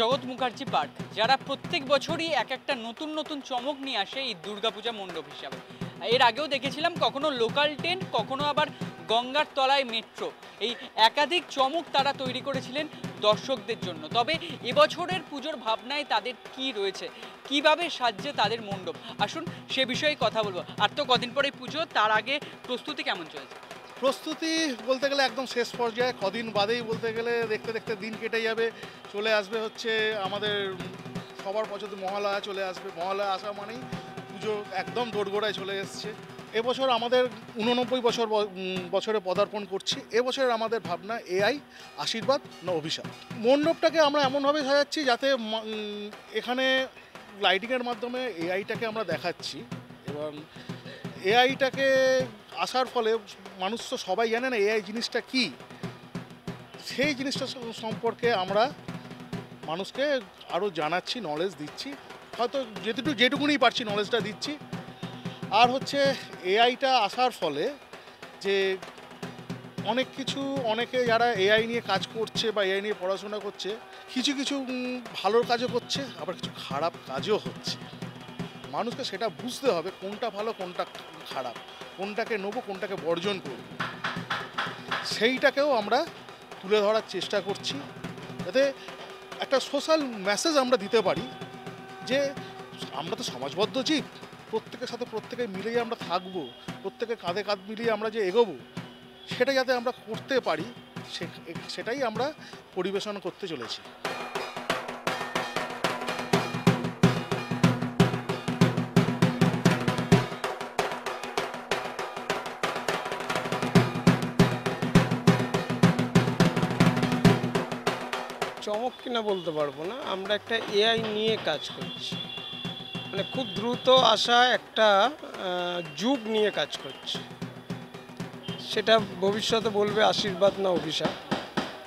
জগৎ মুখার্জি পার্ক, যারা প্রত্যেক বছরই এক একটা নতুন নতুন চমক নিয়ে আসে এই দুর্গাপূজা মণ্ডপ হিসাবে। এর আগেও দেখেছিলাম কখনো লোকাল ট্রেন, কখনো আবার গঙ্গার তলায় মেট্রো। এই একাধিক চমক তারা তৈরি করেছিলেন দর্শকদের জন্য। তবে এবছরের পুজোর ভাবনায় তাদের কি রয়েছে, কিভাবে সাজছে তাদের মণ্ডপ, আসুন সে বিষয়ে কথা বলবো। আর তো কদিন পরে পুজো, তার আগে প্রস্তুতি কেমন চলছে? প্রস্তুতি বলতে গেলে একদম শেষ পর্যায়ে, কদিন বাদেই বলতে গেলে দেখতে দেখতে দিন কেটে যাবে। চলে আসবে হচ্ছে আমাদের সবার পছন্দ মহালয়া চলে আসবে। মহালয়া আসা মানেই পুজো একদম দোরগোড়ায় চলে এসছে। এবছর আমাদের 89 বছরে পদার্পণ করছি। এবছরের আমাদের ভাবনা এআই আশীর্বাদ না অভিশাপ। মণ্ডপটাকে আমরা এমনভাবে সাজাচ্ছি যাতে এখানে লাইটিংয়ের মাধ্যমে এআইটাকে আমরা দেখাচ্ছি, এবং এআইটাকে আসার ফলে মানুষ তো সবাই জানে না এআই জিনিসটা কি। সেই জিনিসটা সম্পর্কে আমরা মানুষকে আরও জানাচ্ছি, নলেজ দিচ্ছি, হয়তো যেটুকুনি পারছি নলেজটা দিচ্ছি। আর হচ্ছে এআইটা আসার ফলে যে অনেক কিছু, অনেকে যারা এআই নিয়ে কাজ করছে বা এআই নিয়ে পড়াশোনা করছে, কিছু কিছু ভালো কাজও করছে, আবার কিছু খারাপ কাজও হচ্ছে। মানুষকে সেটা বুঝতে হবে কোনটা ভালো কোনটা খারাপ, কোনটাকে নেবো কোনটাকে বর্জন করব। সেইটাকেও আমরা তুলে ধরার চেষ্টা করছি, যাতে একটা সোশ্যাল মেসেজ আমরা দিতে পারি যে আমরা তো সমাজবদ্ধ জীব, প্রত্যেকের সাথে প্রত্যেকে মিলেই আমরা থাকবো, প্রত্যেকে কাঁধে কাঁধ মিলিয়ে আমরা যে এগোবো, সেটা যাতে আমরা করতে পারি, সেটাই আমরা পরিবেশন করতে চলেছি। চমক কিনা বলতে পারবো না, আমরা একটা এআই নিয়ে কাজ করছি, মানে খুব দ্রুত আসা একটা যুগ নিয়ে কাজ করছি। সেটা ভবিষ্যতে বলবে আশীর্বাদ না অভিশাপ।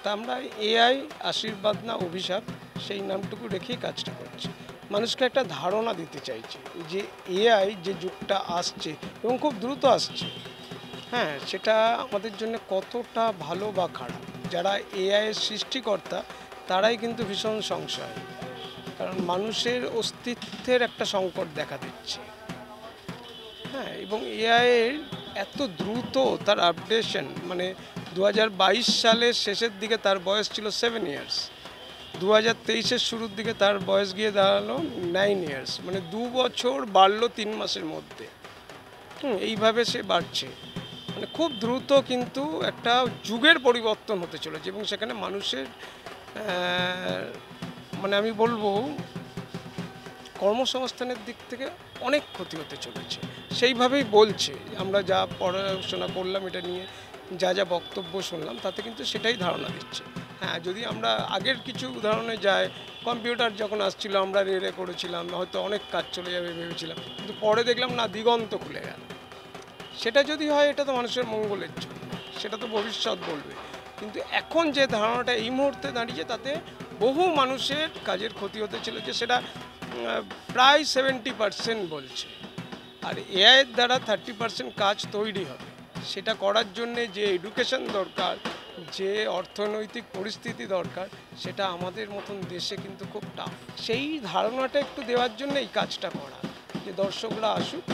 তা আমরা এআই আশীর্বাদ না অভিশাপ সেই নামটুকু রেখেই কাজটা করছি। মানুষকে একটা ধারণা দিতে চাইছি যে এআই যে যুগটা আসছে এবং খুব দ্রুত আসছে, হ্যাঁ, সেটা আমাদের জন্য কতটা ভালো বা খারাপ। যারা এআইয়ের সৃষ্টিকর্তা তারাই কিন্তু ভীষণ সংশয়, কারণ মানুষের অস্তিত্বের একটা সংকট দেখা দিচ্ছে, হ্যাঁ। এবং এআইয়ের এত দ্রুত তার আপডেশন, মানে 2022 সালের শেষের দিকে তার বয়স ছিল 7 ইয়ার্স, 2023-এর শুরুর দিকে তার বয়স গিয়ে দাঁড়ালো 9 ইয়ার্স, মানে 2 বছর বাড়লো 3 মাসের মধ্যে। এইভাবে সে বাড়ছে, মানে খুব দ্রুত কিন্তু একটা যুগের পরিবর্তন হতে চলেছে। এবং সেখানে মানুষের মানে আমি বলবো কর্মসংস্থানের দিক থেকে অনেক ক্ষতি হতে চলেছে। সেইভাবেই বলছে, আমরা যা পড়াশোনা করলাম এটা নিয়ে, যা যা বক্তব্য শুনলাম, তাতে কিন্তু সেটাই ধারণা দিচ্ছে। হ্যাঁ, যদি আমরা আগের কিছু উদাহরণে যাই, কম্পিউটার যখন আসছিল আমরা রেড়ে করেছিলাম, হয়তো অনেক কাজ চলে যাবে ভেবেছিলাম, কিন্তু পরে দেখলাম না, দিগন্ত খুলে গেল। সেটা যদি হয় এটা তো মানুষের মঙ্গলের জন্য, সেটা তো ভবিষ্যৎ বলবে। কিন্তু এখন যে ধারণাটা এই মুহূর্তে দাঁড়িয়ে, তাতে বহু মানুষের কাজের ক্ষতি হতে চলেছে, সেটা প্রায় 70% বলছে। আর এআইয়ের দ্বারা 30% কাজ তৈরি হবে। সেটা করার জন্যে যে এডুকেশন দরকার, যে অর্থনৈতিক পরিস্থিতি দরকার, সেটা আমাদের মতন দেশে কিন্তু খুব টাফ। সেই ধারণাটা একটু দেওয়ার জন্য এই কাজটা করা, যে দর্শকরা আসুক,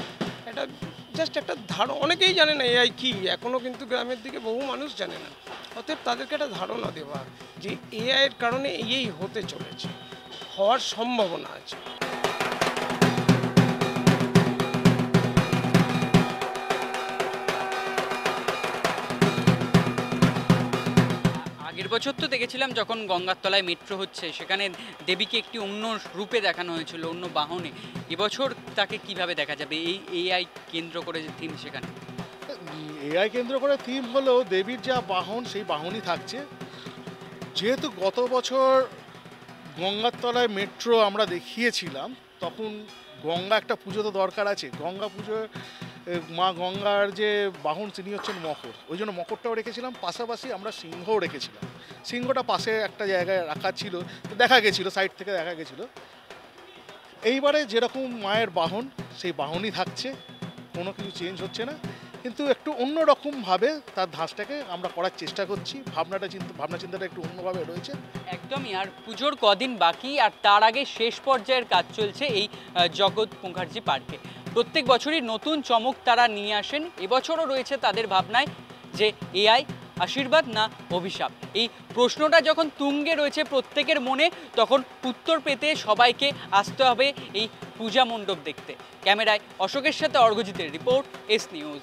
এটা জাস্ট একটা ধারণা। অনেকেই জানে না এআই কী, এখনও কিন্তু গ্রামের দিকে বহু মানুষ জানে না। অতএব তাদেরকে একটা ধারণা দেওয়া যে এআইয়ের কারণে এই হতে চলেছে, হওয়ার সম্ভাবনা আছে। আগের বছর তো দেখেছিলাম যখন গঙ্গার তলায় মেট্রো হচ্ছে, সেখানে দেবীকে একটি অন্য রূপে দেখানো হয়েছিল, অন্য বাহনে। এবছর তাকে কিভাবে দেখা যাবে এই এআই কেন্দ্র করে যে থিম? সেখানে এআই কেন্দ্র করে থিম হলেও দেবীর যা বাহন, সেই বাহনই থাকছে। যেহেতু গত বছর গঙ্গার তলায় মেট্রো আমরা দেখিয়েছিলাম, তখন গঙ্গা একটা পুজো তো দরকার আছে। গঙ্গা পুজো, মা গঙ্গার যে বাহন তিনি হচ্ছেন মকর, ওই জন্য মকরটাও রেখেছিলাম। পাশাপাশি আমরা সিংহও রেখেছিলাম। সিংহটা পাশে একটা জায়গায় রাখা ছিল, দেখা গেছিলো, সাইড থেকে দেখা গেছিলো। এইবারে যেরকম মায়ের বাহন, সেই বাহনই থাকছে, কোনো কিছু চেঞ্জ হচ্ছে না। কিন্তু একটু অন্য রকমভাবে তার ধাঁচটাকে আমরা করার চেষ্টা করছি, ভাবনা চিন্তাটা একটু অন্যভাবে রয়েছে। একদমই। আর পুজোর কদিন বাকি, আর তার আগে শেষ পর্যায়ের কাজ চলছে এই জগৎ মুখার্জি পার্কে। প্রত্যেক বছরই নতুন চমক তারা নিয়ে আসেন। এবছরও রয়েছে তাদের ভাবনায় যে এআই আশীর্বাদ না অভিশাপ। এই প্রশ্নটা যখন তুঙ্গে রয়েছে প্রত্যেকের মনে, তখন উত্তর পেতে সবাইকে আসতে হবে এই পূজা মণ্ডপ দেখতে। ক্যামেরায় অশোকের সাথে অর্ঘজিতের রিপোর্ট, এস নিউজ।